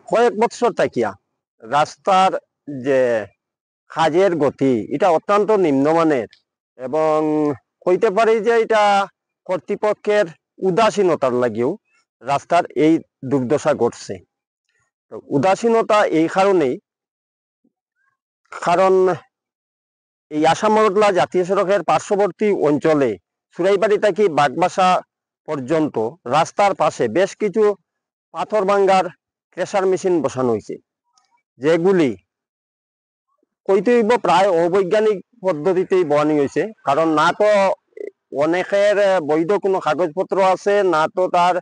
কয়েক বছর থাকিয়া রাস্তার যে কাজের গতি এটা অত্যন্ত নিম্নমানের এবং কইতে পারি যে এটা কর্তৃপক্ষের উদাসীনতার লাগিও রাস্তার এই দুর্দশা ঘটছে। উদাসীনতা এই কারণেই, কারণ এই আসাম-আগরতলা জাতীয় সড়কের পার্শ্ববর্তী অঞ্চলে চুরাইবাড়ি থেকে বাগবাসা পর্যন্ত রাস্তার পাশে বেশ কিছু পাথর ভাঙ্গার ক্রেশার মেশিন বসানো হয়েছে, যেগুলি কইতে হইব প্রায় অবৈজ্ঞানিক পদ্ধতিতেই বসানো হয়েছে। কারণ না তো অনেকের বৈধ কোনো কাগজপত্র আছে, না তো তার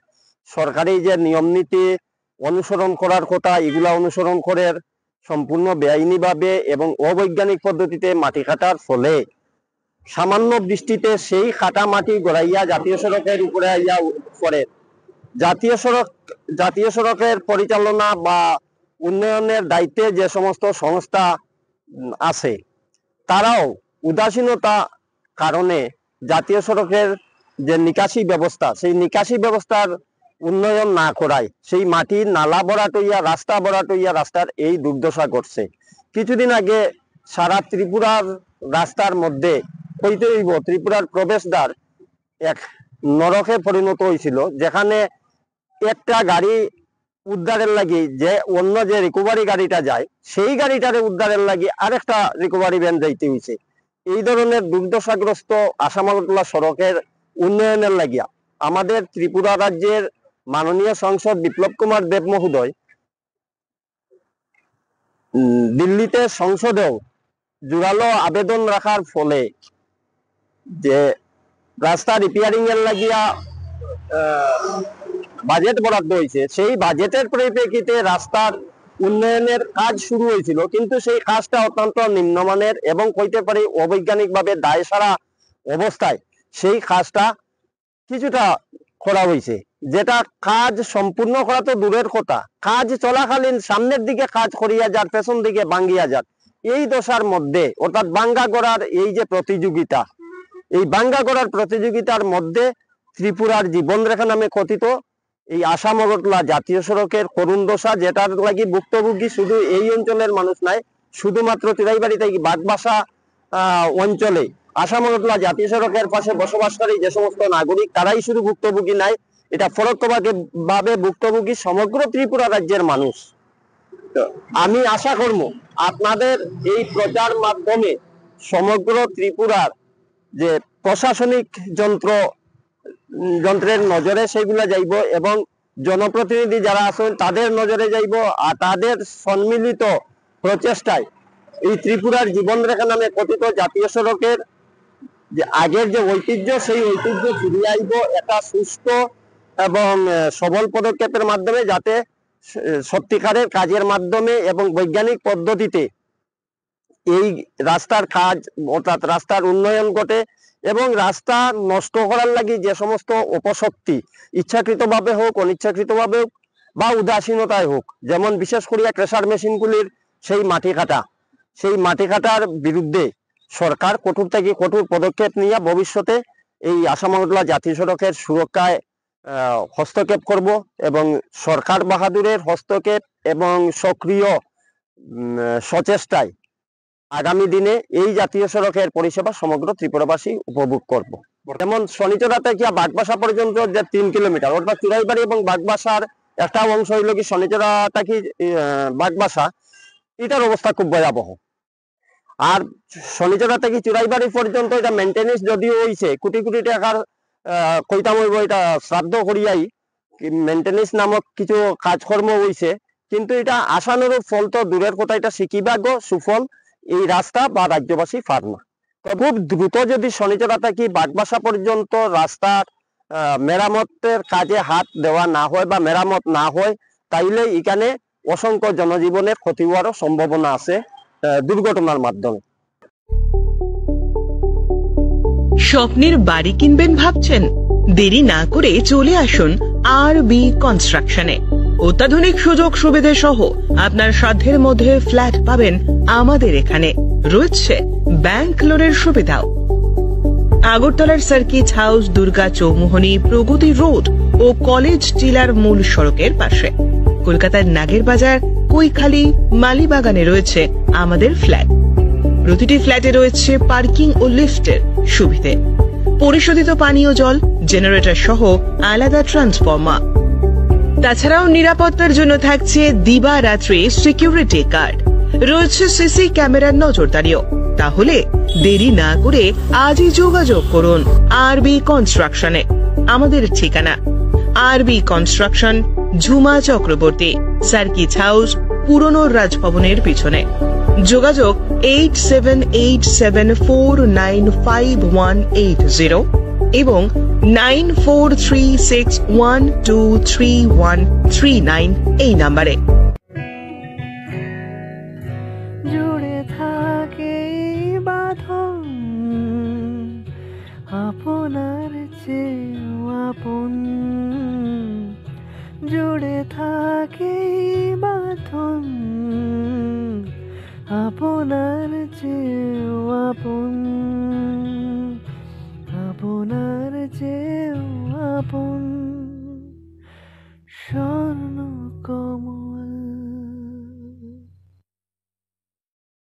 সরকারি যে নিয়ম নীতি অনুসরণ করার কথা এগুলা অনুসরণ করে সম্পূর্ণ বেআইনিভাবে এবং অবৈজ্ঞানিক পদ্ধতিতে মাটি কাটার ফলে সামান্য বৃষ্টিতে সেই কাটা মাটি গড়াইয়া জাতীয় সড়কের উপরে আইয়া পড়ে। জাতীয় সড়কের পরিচালনা বা উন্নয়নের দায়িত্বে যে সমস্ত সংস্থা আছে তারাও উদাসীনতা কারণে জাতীয় সড়কের যে নিকাশি ব্যবস্থা সেই নিকাশি ব্যবস্থার উন্নয়ন না করায় সেই মাটি নালা ভরাট হইয়া রাস্তা ভরাট হইয়া রাস্তার এই দুর্দশা ঘটছে। কিছুদিন আগে সারা ত্রিপুরার রাস্তার মধ্যে কইতে হইব ত্রিপুরার প্রবেশদ্বার এক নরকে পরিণত হয়েছিল, যেখানে একটা গাড়ি উদ্ধারের লাগি যে অন্য যে রিকভারি গাড়িটা যায় সেই গাড়িটারে উদ্ধারের লাগি আরেকটা রিকভারি ভ্যান যাইতে হয়েছে। এই ধরনের দুর্দশাগ্রস্ত আসাম-আগরতলা সড়কের উন্নয়নের লাগিয়া আমাদের ত্রিপুরা রাজ্যের মাননীয় সংসদ বিপ্লব কুমার দেব মহোদয় দিল্লিতে সংসদেও জোরালো আবেদন রাখার ফলে যে রাস্তা রিপেয়ারিং এর লাগিয়া বাজেট বরাদ্দ হয়েছে, সেই বাজেটের পরিপ্রেক্ষিতে রাস্তার উন্নয়নের কাজ শুরু হয়েছিল, কিন্তু সেই কাজটা অত্যন্ত নিম্নমানের এবং কইতে পারি অবৈজ্ঞানিকভাবে দায় সারা অবস্থায় সেই কাজটা কিছুটা করা হয়েছে, যেটা কাজ সম্পূর্ণ করা তো দূরের কথা, কাজ চলাকালীন সামনের দিকে কাজ করিয়া যার পেছন দিকে ভাঙ্গিয়া যার এই দশার মধ্যে অর্থাৎ ভাঙ্গা গড়ার এই যে প্রতিযোগিতা, এই ভাঙ্গা গড়ার প্রতিযোগিতার মধ্যে ত্রিপুরার জীবনরেখা নামে কথিত এই আসাম-আগরতলা জাতীয় সড়কের করুণ দশা, যেটার লাগি ভুক্তভোগী শুধু এই অঞ্চলের মানুষ নাই, শুধুমাত্র চুরাইবাড়ি থেকে বাগবাসা অঞ্চলে আসাম-আগরতলা জাতীয় সড়কের পাশে বসবাসকারী যে সমস্ত নাগরিক তারাই শুধু ভুক্তভোগী নাই, এটা পরোক্ষভাবে ভুক্তভোগী সমগ্র ত্রিপুরা রাজ্যের মানুষ। আমি আশা করব আপনাদের এই প্রচার মাধ্যমে সমগ্র ত্রিপুরার যে প্রশাসনিক যন্ত্রের নজরে সেগুলা যাইব এবং জনপ্রতিনিধি যারা আছেন তাদের নজরে যাইব, আর তাদের সম্মিলিত প্রচেষ্টায় এই ত্রিপুরার জীবনরেখা নামে কথিত জাতীয় সড়কের যে আগের যে ঐতিহ্য সেই ঐতিহ্য ফিরিয়ে আইব একটা সুস্থ এবং সবল পদক্ষেপের মাধ্যমে, যাতে সত্যিকারের কাজের মাধ্যমে এবং বৈজ্ঞানিক পদ্ধতিতে এই রাস্তার কাজ অর্থাৎ রাস্তার উন্নয়ন ঘটে এবং রাস্তা নষ্ট করার লাগি যে সমস্ত অপশক্তি ইচ্ছাকৃতভাবে হোক অনিচ্ছাকৃতভাবে হোক বা উদাসীনতায় হোক, যেমন বিশেষ করিয়া ক্রেশার মেশিনগুলির সেই মাটি কাটার বিরুদ্ধে সরকার কঠোর থেকে কঠোর পদক্ষেপ নিয়ে ভবিষ্যতে এই আসাম-আগরতলা জাতীয় সড়কের সুরক্ষায় হস্তক্ষেপ করব এবং সরকার বাহাদুরের হস্তক্ষেপ এবং সক্রিয় সচেষ্টায় আগামী দিনে এই জাতীয় সড়কের পরিষেবা সমগ্র ত্রিপুরাবাসী উপভোগ করব। যেমন শনিচড়া থেকে বাগবাসা পর্যন্ত যে 3 কিলোমিটার অর্থাৎ চুরাইবাড়ি এবং বাগবাসার একটা অংশ হইল কি শনিচড়া থেকে বাগবাসা, এটার অবস্থা খুব ভয়াবহ। আর শনিচড়া থেকে চুরাইবাড়ি পর্যন্ত এটা মেনটেনেন্স যদিও হয়েছে, কোটি কোটি টাকার কইতাম হইব এটা শ্রাদ্ধ করিয়াই মেনটেনেন্স নামক কিছু কাজকর্ম হয়েছে, কিন্তু এটা আশানুরূপ ফল তো দূরের কথা, এটা সিকিভাগ্য সুফল এই রাস্তা বা রাজ্যবাসী পার না। খুব দ্রুত যদি শনিচড়া থেকে বাগবাসা পর্যন্ত রাস্তার মেরামতের কাজে হাত দেওয়া না হয় বা মেরামত না হয়, তাইলে এখানে অসংখ্য জনজীবনের ক্ষতি হওয়ারও সম্ভাবনা আছে দুর্ঘটনার মাধ্যমে। স্বপ্নের বাড়ি কিনবেন ভাবছেন? দেরি না করে চলে আসুন আর-বি কনস্ট্রাকশনে। অত্যাধুনিক সুযোগ সুবিধা সহ আপনার সাধ্যের মধ্যে ফ্ল্যাট পাবেন আমাদের এখানে। রয়েছে ব্যাংক লোনের সুবিধাও। আগরতলার সার্কিট হাউস, দুর্গা চৌমুহনী, প্রগতি রোড ও কলেজ টিলার মূল সড়কের পাশে। কলকাতার নাগের বাজার, কৈখালি, মালিবাগানে রয়েছে আমাদের ফ্ল্যাট। প্রতিটি ফ্ল্যাটে রয়েছে পার্কিং ও লিফটের সুবিধে, পরিশোধিত পানীয় জল, জেনারেটর সহ আলাদা ট্রান্সফরমার। তাছাড়াও নিরাপত্তার জন্য থাকছে দিবারাত্রি সিকিউরিটি গার্ড, রয়েছে সিসি ক্যামেরার নজরদারিও। তাহলে দেরি না করে আজই যোগাযোগ করুন আরবি কনস্ট্রাকশনে। আমাদের ঠিকানা আরবি construction, Jhuma Chakraborty, circuit house, পুরনো রাজভবনের পিছনে। যোগাযোগ 8787495180 এবং 9436123139 এই নাম্বারে। জুড়ে থাকে বাঁধন আপনার চেয়েও আপন, জুড়ে থাকে বাঁধন আপনার চেয়েও আপন, আপনার চেয়েও আপন।